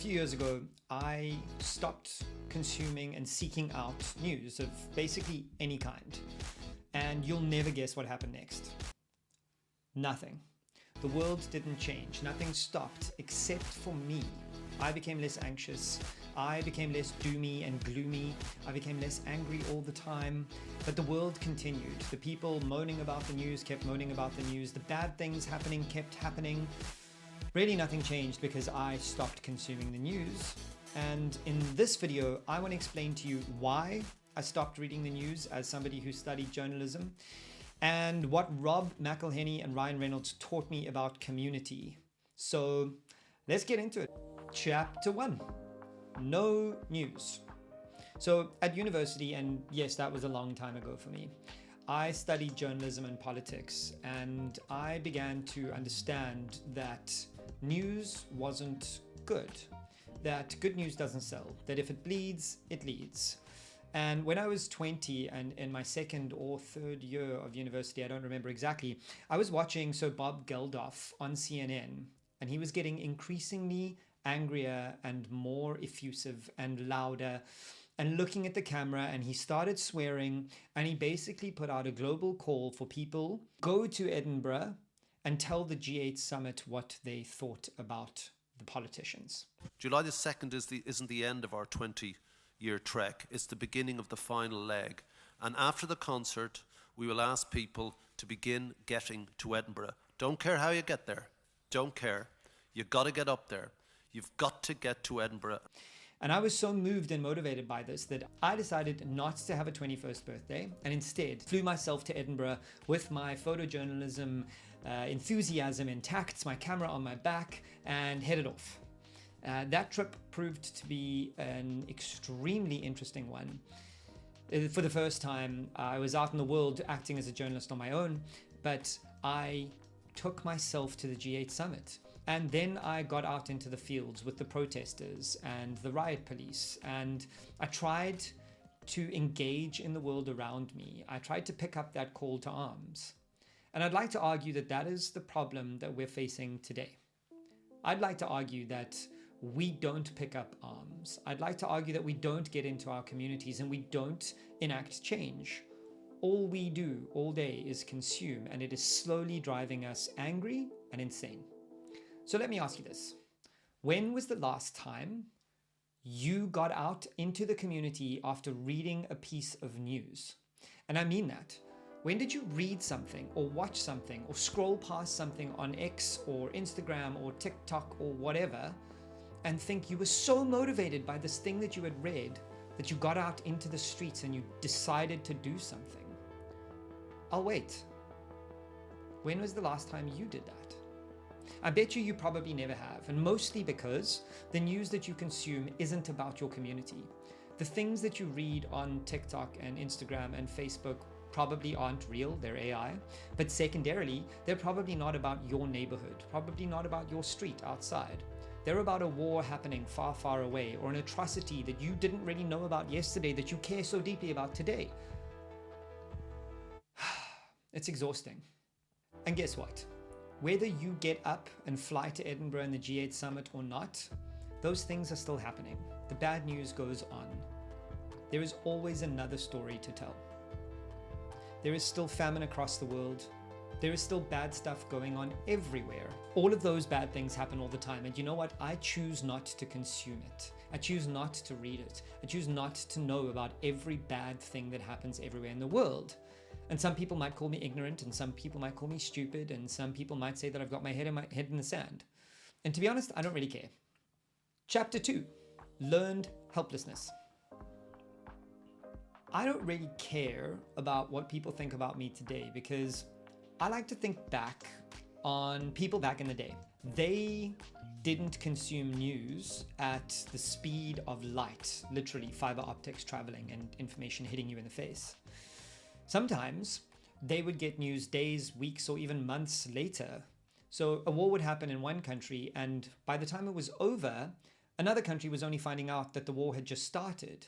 few years ago, I stopped consuming and seeking out news of basically any kind. And you'll never guess what happened next. Nothing. The world didn't change. Nothing stopped except for me. I became less anxious. I became less doomy and gloomy. I became less angry all the time. But the world continued. The people moaning about the news kept moaning about the news. The bad things happening kept happening. Really nothing changed because I stopped consuming the news. And in this video, I want to explain to you why I stopped reading the news as somebody who studied journalism, and what Rob McElhenney and Ryan Reynolds taught me about community. So let's get into it. Chapter 1, no news. So at university, and yes, that was a long time ago for me, I studied journalism and politics, and I began to understand that news wasn't good, that good news doesn't sell, that if it bleeds, it leads. And when I was 20 and in my second or third year of university, I don't remember exactly, I was watching Bob Geldof on CNN, and he was getting increasingly angrier and more effusive and louder and looking at the camera, and he started swearing, and he basically put out a global call for people, go to Edinburgh and tell the G8 summit what they thought about the politicians. July the 2nd isn't the end of our 20-year trek. It's the beginning of the final leg. And after the concert, we will ask people to begin getting to Edinburgh. Don't care how you get there. Don't care. You've got to get up there. You've got to get to Edinburgh. And I was so moved and motivated by this that I decided not to have a 21st birthday, and instead flew myself to Edinburgh with my photojournalism enthusiasm intact, my camera on my back, and headed off. That trip proved to be an extremely interesting one. For the first time, I was out in the world acting as a journalist on my own, but I took myself to the G8 summit. And then I got out into the fields with the protesters and the riot police, and I tried to engage in the world around me. I tried to pick up that call to arms. And I'd like to argue that that is the problem that we're facing today. I'd like to argue that we don't pick up arms. I'd like to argue that we don't get into our communities and we don't enact change. All we do all day is consume, and it is slowly driving us angry and insane. So let me ask you this. When was the last time you got out into the community after reading a piece of news? And I mean that. When did you read something or watch something or scroll past something on X or Instagram or TikTok or whatever and think you were so motivated by this thing that you had read that you got out into the streets and you decided to do something? I'll wait. When was the last time you did that? I bet you probably never have, and mostly because the news that you consume isn't about your community. The things that you read on TikTok and Instagram and Facebook probably aren't real, they're AI, but secondarily, they're probably not about your neighborhood, probably not about your street outside. They're about a war happening far, far away, or an atrocity that you didn't really know about yesterday that you care so deeply about today. It's exhausting. And guess what? Whether you get up and fly to Edinburgh and the G8 summit or not, those things are still happening. The bad news goes on. There is always another story to tell. There is still famine across the world. There is still bad stuff going on everywhere. All of those bad things happen all the time. And you know what? I choose not to consume it. I choose not to read it. I choose not to know about every bad thing that happens everywhere in the world. And some people might call me ignorant, and some people might call me stupid, and some people might say that I've got my head in the sand. And to be honest, I don't really care. Chapter 2, learned helplessness. I don't really care about what people think about me today because I like to think back on people back in the day. They didn't consume news at the speed of light, literally fiber optics traveling and information hitting you in the face. Sometimes they would get news days, weeks, or even months later. So a war would happen in one country, and by the time it was over, another country was only finding out that the war had just started.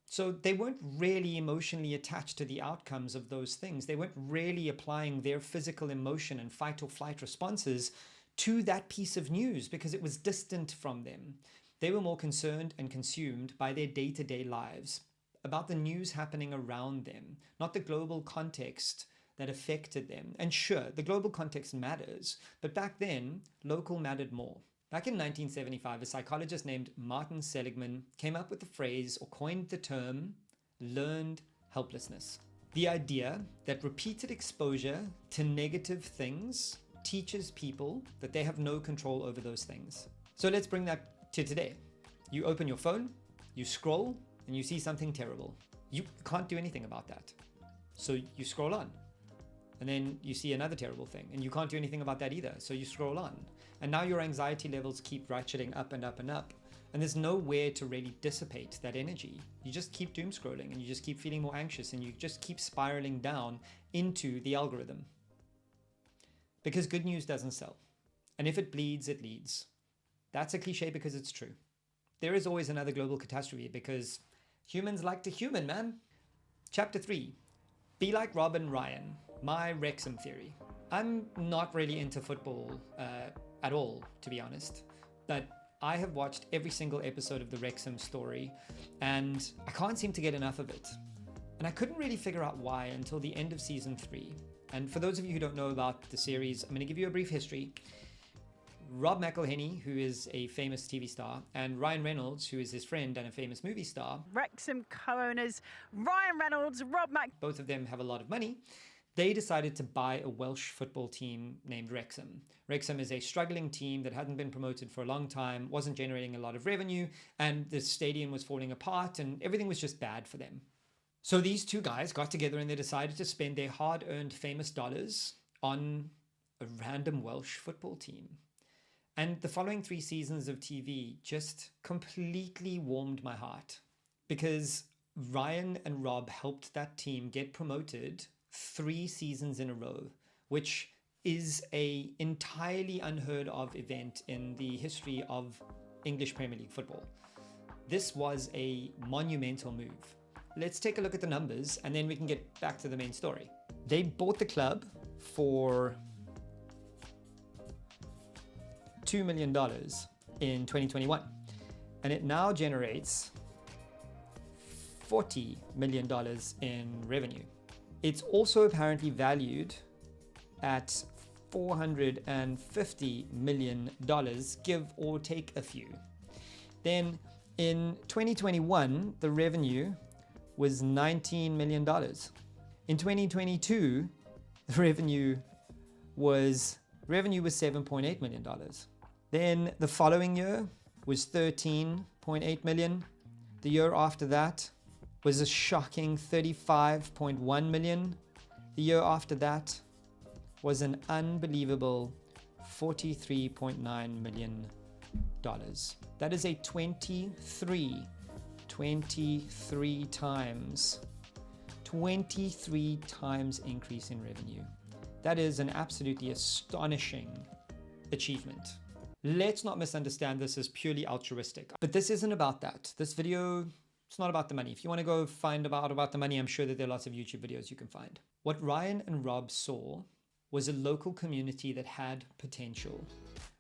So they weren't really emotionally attached to the outcomes of those things. They weren't really applying their physical emotion and fight or flight responses to that piece of news because it was distant from them. They were more concerned and consumed by their day-to-day lives, about the news happening around them, not the global context that affected them. And sure, the global context matters, but back then, local mattered more. Back in 1975, a psychologist named Martin Seligman came up with the phrase, or coined the term, learned helplessness. The idea that repeated exposure to negative things teaches people that they have no control over those things. So let's bring that to today. You open your phone, you scroll, and you see something terrible. You can't do anything about that. So you scroll on. And then you see another terrible thing, and you can't do anything about that either. So you scroll on. And now your anxiety levels keep ratcheting up and up and up. And there's nowhere to really dissipate that energy. You just keep doom scrolling, and you just keep feeling more anxious, and you just keep spiraling down into the algorithm. Because good news doesn't sell. And if it bleeds, it leads. That's a cliche because it's true. There is always another global catastrophe because humans like to human, man. Chapter 3. Be like Rob and Ryan. My Wrexham theory. I'm not really into football at all, to be honest. But I have watched every single episode of the Wrexham story, and I can't seem to get enough of it. And I couldn't really figure out why until the end of season 3. And for those of you who don't know about the series, I'm going to give you a brief history. Rob McElhenney, who is a famous TV star, and Ryan Reynolds, who is his friend and a famous movie star. Wrexham co-owners Ryan Reynolds, Rob Mac. Both of them have a lot of money. They decided to buy a Welsh football team named Wrexham. Wrexham is a struggling team that hadn't been promoted for a long time, wasn't generating a lot of revenue, and the stadium was falling apart, and everything was just bad for them. So these two guys got together and they decided to spend their hard-earned famous dollars on a random Welsh football team. And the following 3 seasons of TV just completely warmed my heart because Ryan and Rob helped that team get promoted 3 seasons in a row, which is a entirely unheard of event in the history of English Premier League football. This was a monumental move. Let's take a look at the numbers and then we can get back to the main story. They bought the club for $2 million in 2021, and it now generates $40 million in revenue. It's also apparently valued at $450 million, give or take a few. Then in 2021, the revenue was $19 million. In 2022, the revenue was $7.8 million. Then the following year was $13.8 million. The year after that was a shocking $35.1 million. The year after that was an unbelievable $43.9 million. That is a 23 times increase in revenue. That is an absolutely astonishing achievement. Let's not misunderstand this as purely altruistic. But this isn't about that. This video, it's not about the money. If you want to go find about the money, I'm sure that there are lots of YouTube videos you can find. What Ryan and Rob saw was a local community that had potential.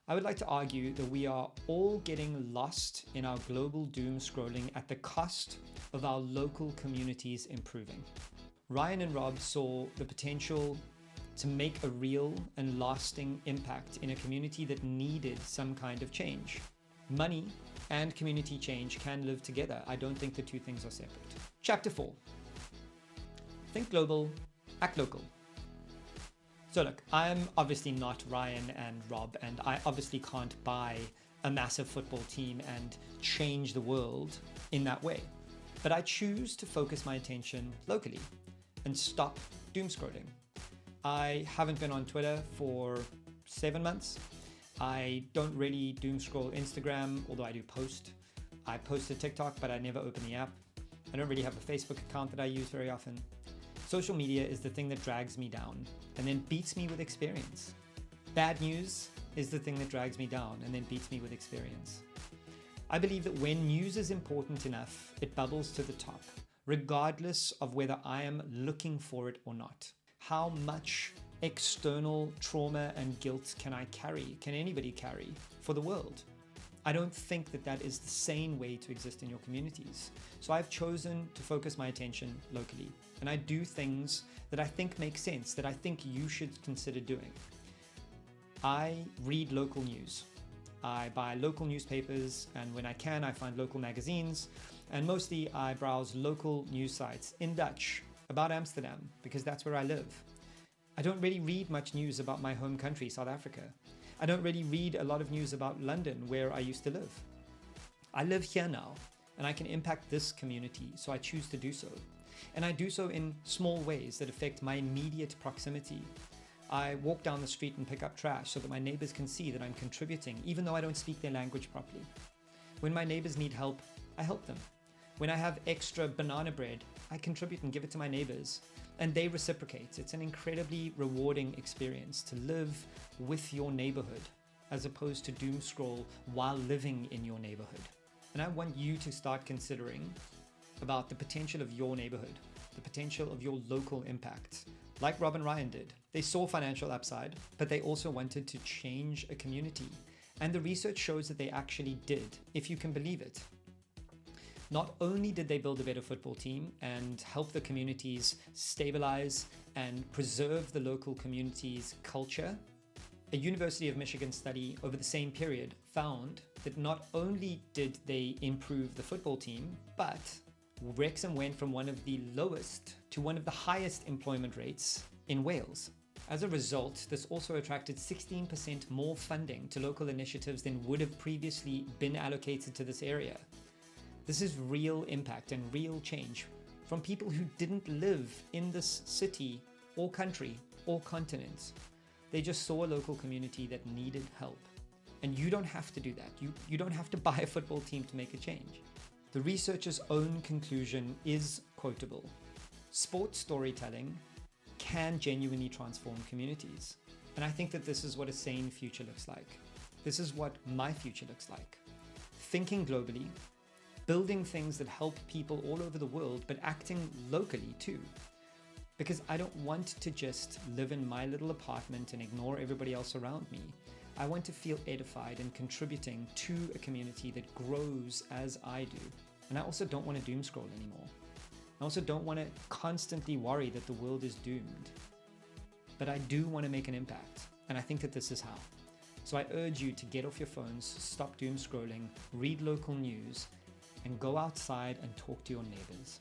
I would like to argue that we are all getting lost in our global doom scrolling at the cost of our local communities improving. Ryan and Rob saw the potential to make a real and lasting impact in a community that needed some kind of change. Money and community change can live together. I don't think the two things are separate. Chapter 4. Think global, act local. So look, I'm obviously not Ryan and Rob, and I obviously can't buy a massive football team and change the world in that way. But I choose to focus my attention locally and stop doom scrolling. I haven't been on Twitter for 7 months. I don't really doom scroll Instagram, although I do post. I post to TikTok, but I never open the app. I don't really have a Facebook account that I use very often. Social media is the thing that drags me down and then beats me with experience. Bad news is the thing that drags me down and then beats me with experience. I believe that when news is important enough, it bubbles to the top, regardless of whether I am looking for it or not. How much external trauma and guilt can I carry? Can anybody carry for the world? I don't think that that is the sane way to exist in your communities. So I've chosen to focus my attention locally. And I do things that I think make sense, that I think you should consider doing. I read local news. I buy local newspapers, and when I can, I find local magazines. And mostly I browse local news sites in Dutch about Amsterdam, because that's where I live. I don't really read much news about my home country, South Africa. I don't really read a lot of news about London, where I used to live. I live here now, and I can impact this community, so I choose to do so. And I do so in small ways that affect my immediate proximity. I walk down the street and pick up trash so that my neighbors can see that I'm contributing, even though I don't speak their language properly. When my neighbors need help, I help them. When I have extra banana bread, I contribute and give it to my neighbors, and they reciprocate. It's an incredibly rewarding experience to live with your neighborhood, as opposed to doom scroll while living in your neighborhood. And I want you to start considering about the potential of your neighborhood, the potential of your local impact. Like Rob and Ryan did. They saw financial upside, but they also wanted to change a community. And the research shows that they actually did, if you can believe it. Not only did they build a better football team and help the communities stabilize and preserve the local community's culture, a University of Michigan study over the same period found that not only did they improve the football team, but Wrexham went from one of the lowest to one of the highest employment rates in Wales. As a result, this also attracted 16% more funding to local initiatives than would have previously been allocated to this area. This is real impact and real change from people who didn't live in this city or country or continent. They just saw a local community that needed help. And you don't have to do that. You don't have to buy a football team to make a change. The researcher's own conclusion is quotable. Sports storytelling can genuinely transform communities. And I think that this is what a sane future looks like. This is what my future looks like. Thinking globally, building things that help people all over the world, but acting locally too. Because I don't want to just live in my little apartment and ignore everybody else around me. I want to feel edified and contributing to a community that grows as I do. And I also don't want to doom scroll anymore. I also don't want to constantly worry that the world is doomed. But I do want to make an impact. And I think that this is how. So I urge you to get off your phones, stop doom scrolling, read local news, and go outside and talk to your neighbors.